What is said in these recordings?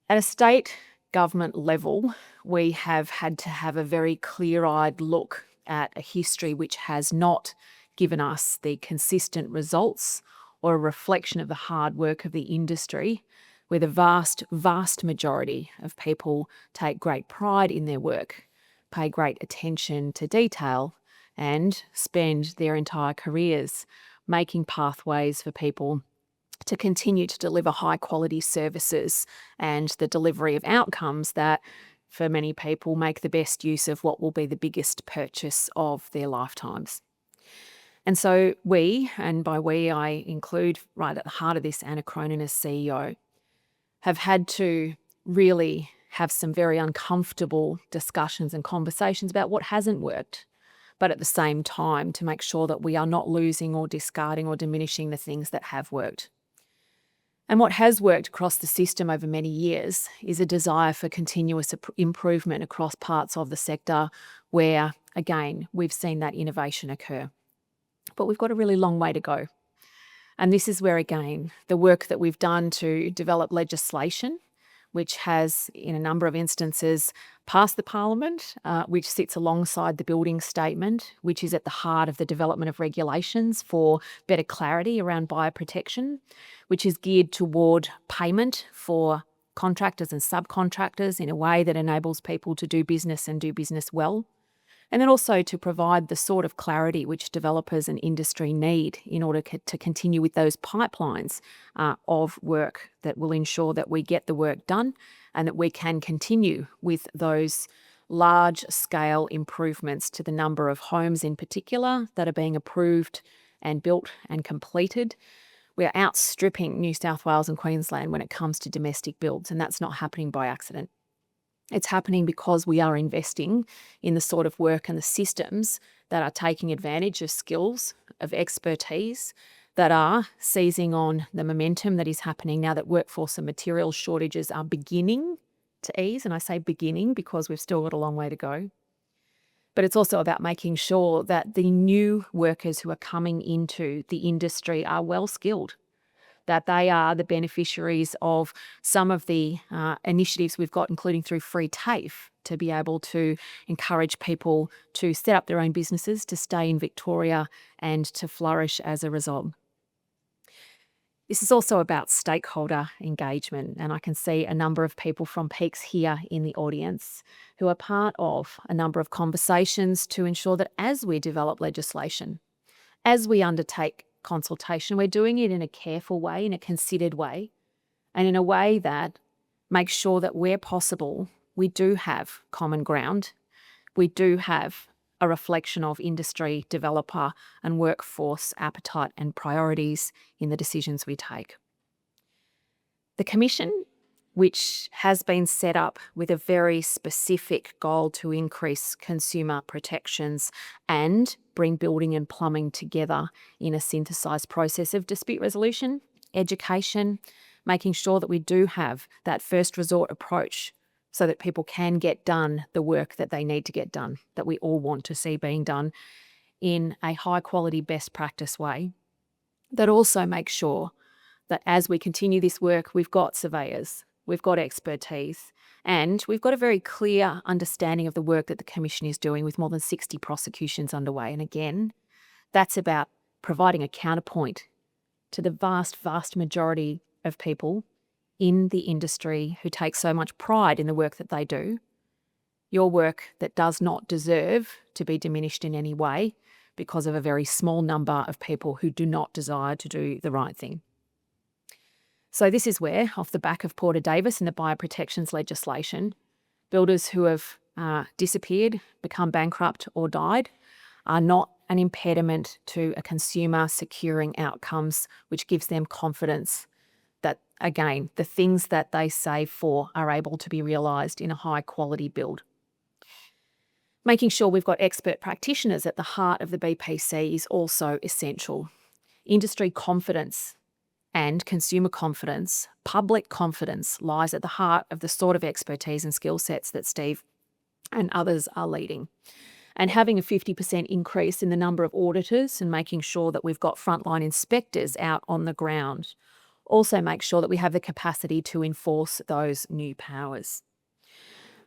At a state government level, we have had to have a very clear-eyed look at a history which has not given us the consistent results or a reflection of the hard work of the industry, where the vast majority of people take great pride in their work, pay great attention to detail, and spend their entire careers making pathways for people to continue to deliver high quality services and the delivery of outcomes that, for many people, make the best use of what will be the biggest purchase of their lifetimes. And so we, and by we I include right at the heart of this Anna Cronin as CEO, have had to really have some very uncomfortable discussions and conversations about what hasn't worked, but at the same time to make sure that we are not losing or discarding or diminishing the things that have worked. And what has worked across the system over many years is a desire for continuous improvement across parts of the sector where, again, we've seen that innovation occur. But we've got a really long way to go. And this is where, again, the work that we've done to develop legislation, which has, in a number of instances, passed the Parliament, which sits alongside the building statement, which is at the heart of the development of regulations for better clarity around bioprotection, which is geared toward payment for contractors and subcontractors in a way that enables people to do business and do business well. And then also to provide the sort of clarity which developers and industry need in order to continue with those pipelines of work that will ensure that we get the work done and that we can continue with those large-scale improvements to the number of homes in particular that are being approved and built and completed. We are outstripping New South Wales and Queensland when it comes to domestic builds, and that's not happening by accident. It's happening because we are investing in the sort of work and the systems that are taking advantage of skills, of expertise, that are seizing on the momentum that is happening now that workforce and material shortages are beginning to ease. And I say beginning because we've still got a long way to go. But it's also about making sure that the new workers who are coming into the industry are well skilled, that they are the beneficiaries of some of the initiatives we've got, including through Free TAFE, to be able to encourage people to set up their own businesses, to stay in Victoria and to flourish as a result. This is also about stakeholder engagement, and I can see a number of people from Peaks here in the audience who are part of a number of conversations to ensure that as we develop legislation, as we undertake consultation, we're doing it in a careful way, in a considered way, and in a way that makes sure that where possible, we do have common ground. We do have a reflection of industry, developer and workforce appetite and priorities in the decisions we take. The Commission, which has been set up with a very specific goal to increase consumer protections and bring building and plumbing together in a synthesised process of dispute resolution, education, making sure that we do have that first resort approach so that people can get done the work that they need to get done, that we all want to see being done in a high quality best practice way. That also makes sure that as we continue this work, we've got surveyors, we've got expertise, and we've got a very clear understanding of the work that the Commission is doing with more than 60 prosecutions underway. And again, that's about providing a counterpoint to the vast majority of people in the industry who take so much pride in the work that they do, your work that does not deserve to be diminished in any way because of a very small number of people who do not desire to do the right thing. So this is where, off the back of Porter Davis and the bioprotections legislation, builders who have disappeared, become bankrupt or died are not an impediment to a consumer securing outcomes which gives them confidence that, again, the things that they save for are able to be realised in a high quality build. Making sure we've got expert practitioners at the heart of the BPC is also essential. Industry confidence and consumer confidence, public confidence, lies at the heart of the sort of expertise and skill sets that Steve and others are leading. And having a 50% increase in the number of auditors and making sure that we've got frontline inspectors out on the ground also make sure that we have the capacity to enforce those new powers.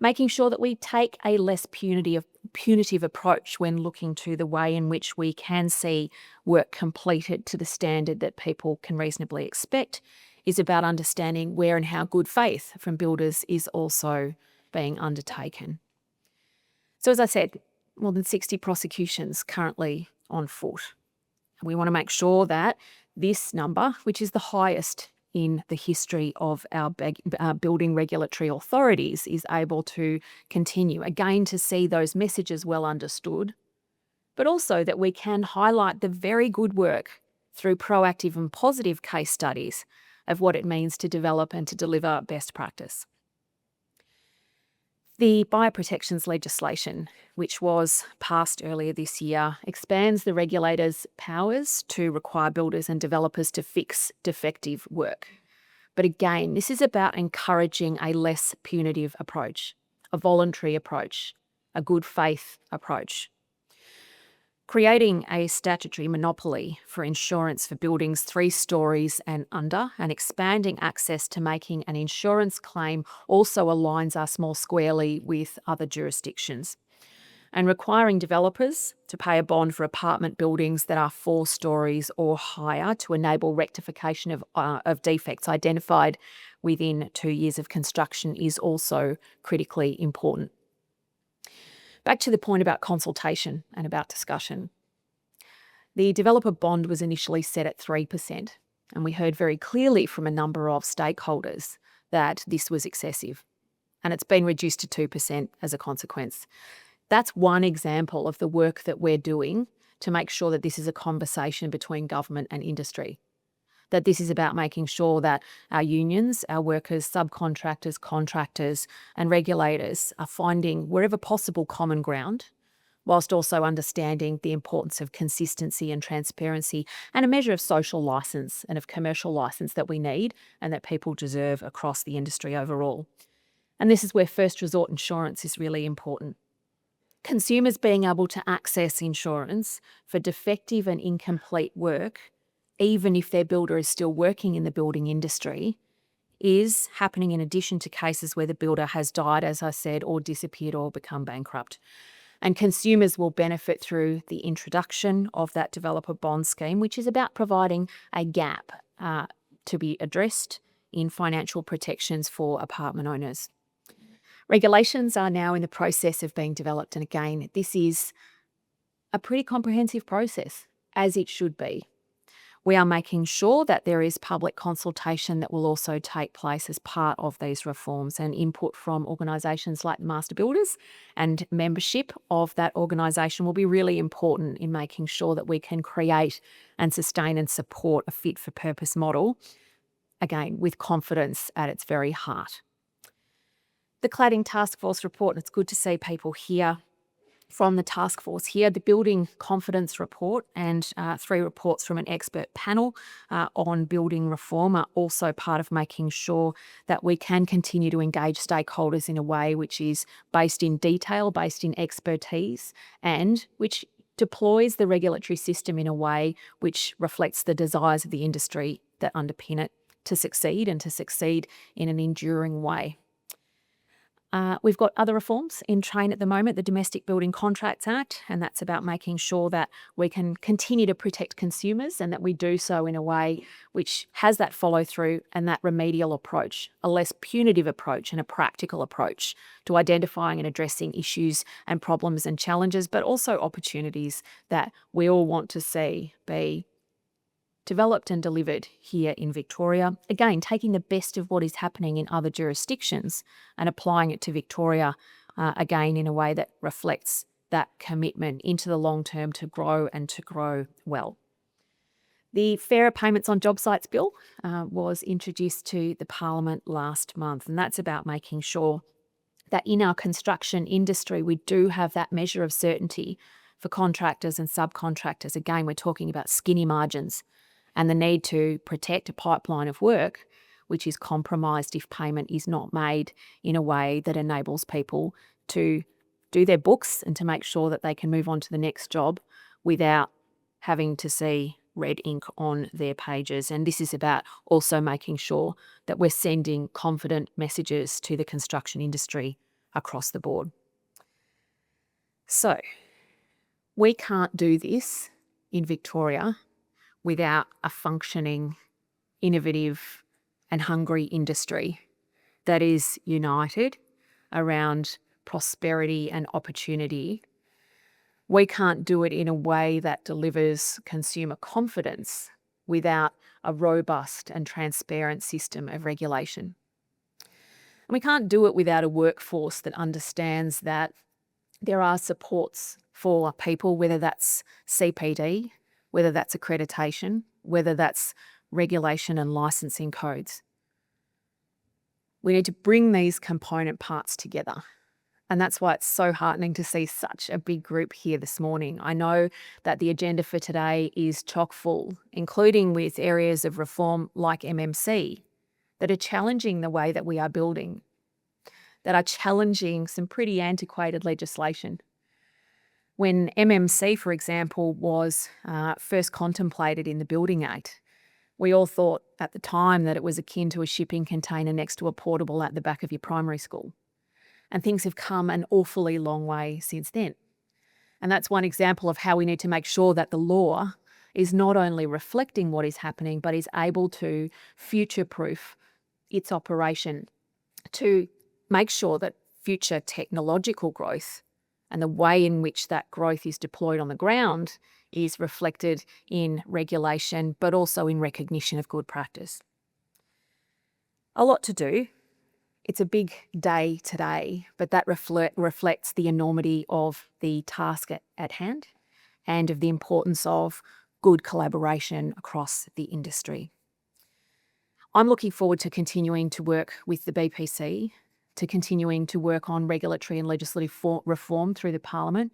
Making sure that we take a less punitive approach when looking to the way in which we can see work completed to the standard that people can reasonably expect is about understanding where and how good faith from builders is also being undertaken. So as I said, more than 60 prosecutions currently on foot. We want to make sure that this number, which is the highest in the history of our building regulatory authorities, is able to continue. Again, to see those messages well understood, but also that we can highlight the very good work through proactive and positive case studies of what it means to develop and to deliver best practice. The bioprotections legislation, which was passed earlier this year, expands the regulator's powers to require builders and developers to fix defective work. But again, this is about encouraging a less punitive approach, a voluntary approach, a good faith approach. Creating a statutory monopoly for insurance for buildings 3 stories and under, and expanding access to making an insurance claim also aligns us more squarely with other jurisdictions. And requiring developers to pay a bond for apartment buildings that are 4 stories or higher to enable rectification of defects identified within 2 years of construction is also critically important. Back to the point about consultation and about discussion. The developer bond was initially set at 3%, and we heard very clearly from a number of stakeholders that this was excessive, and it's been reduced to 2% as a consequence. That's one example of the work that we're doing to make sure that this is a conversation between government and industry, that this is about making sure that our unions, our workers, subcontractors, contractors and regulators are finding wherever possible common ground, whilst also understanding the importance of consistency and transparency and a measure of social licence and of commercial licence that we need and that people deserve across the industry overall. And this is where first resort insurance is really important. Consumers being able to access insurance for defective and incomplete work, even if their builder is still working in the building industry, is happening in addition to cases where the builder has died, as I said, or disappeared or become bankrupt. And consumers will benefit through the introduction of that developer bond scheme, which is about providing a gap to be addressed in financial protections for apartment owners. Regulations are now in the process of being developed, and again, this is a pretty comprehensive process, as it should be. We are making sure that there is public consultation that will also take place as part of these reforms, and input from organisations like Master Builders and membership of that organisation will be really important in making sure that we can create and sustain and support a fit-for-purpose model, again, with confidence at its very heart. The Cladding Task Force report, and it's good to see people here from the task force here, the Building Confidence Report and 3 reports from an expert panel on building reform are also part of making sure that we can continue to engage stakeholders in a way which is based in detail, based in expertise, and which deploys the regulatory system in a way which reflects the desires of the industry that underpin it to succeed, and to succeed in an enduring way. We've got other reforms in train at the moment, the Domestic Building Contracts Act, and that's about making sure that we can continue to protect consumers and that we do so in a way which has that follow-through and that remedial approach, a less punitive approach and a practical approach to identifying and addressing issues and problems and challenges, but also opportunities that we all want to see be developed and delivered here in Victoria. Again, taking the best of what is happening in other jurisdictions and applying it to Victoria, again, in a way that reflects that commitment into the long term to grow and to grow well. The Fairer Payments on Jobsites Bill was introduced to the Parliament last month, and that's about making sure that in our construction industry we do have that measure of certainty for contractors and subcontractors. Again, we're talking about skinny margins and the need to protect a pipeline of work which is compromised if payment is not made in a way that enables people to do their books and to make sure that they can move on to the next job without having to see red ink on their pages. And this is about also making sure that we're sending confident messages to the construction industry across the board. So we can't do this in Victoria without a functioning, innovative and hungry industry that is united around prosperity and opportunity. We can't do it in a way that delivers consumer confidence without a robust and transparent system of regulation. And we can't do it without a workforce that understands that there are supports for people, whether that's CPD, whether that's accreditation, whether that's regulation and licensing codes. We need to bring these component parts together. And that's why it's so heartening to see such a big group here this morning. I know that the agenda for today is chock full, including with areas of reform like MMC that are challenging the way that we are building, that are challenging some pretty antiquated legislation. When MMC, for example, was first contemplated in the Building Act, we all thought at the time that it was akin to a shipping container next to a portable at the back of your primary school. And things have come an awfully long way since then. And that's one example of how we need to make sure that the law is not only reflecting what is happening, but is able to future-proof its operation to make sure that future technological growth and the way in which that growth is deployed on the ground is reflected in regulation, but also in recognition of good practice. A lot to do. It's a big day today, but that reflects the enormity of the task at hand and of the importance of good collaboration across the industry. I'm looking forward to continuing to work with the BPC, to continuing to work on regulatory and legislative reform through the Parliament,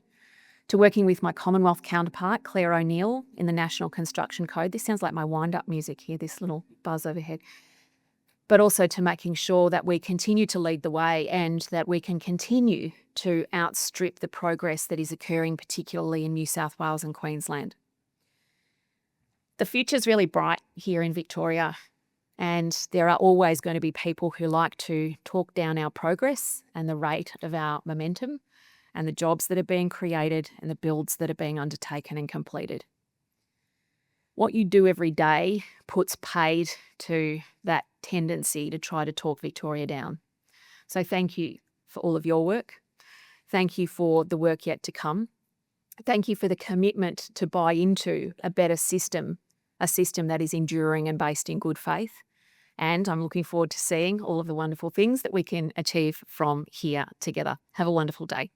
to working with my Commonwealth counterpart, Claire O'Neill, in the National Construction Code. This sounds like my wind-up music here, this little buzz overhead. But also to making sure that we continue to lead the way and that we can continue to outstrip the progress that is occurring, particularly in New South Wales and Queensland. The future's really bright here in Victoria, and there are always going to be people who like to talk down our progress and the rate of our momentum and the jobs that are being created and the builds that are being undertaken and completed. What you do every day puts paid to that tendency to try to talk Victoria down. So thank you for all of your work. Thank you for the work yet to come. Thank you for the commitment to buy into a better system, a system that is enduring and based in good faith. And I'm looking forward to seeing all of the wonderful things that we can achieve from here together. Have a wonderful day.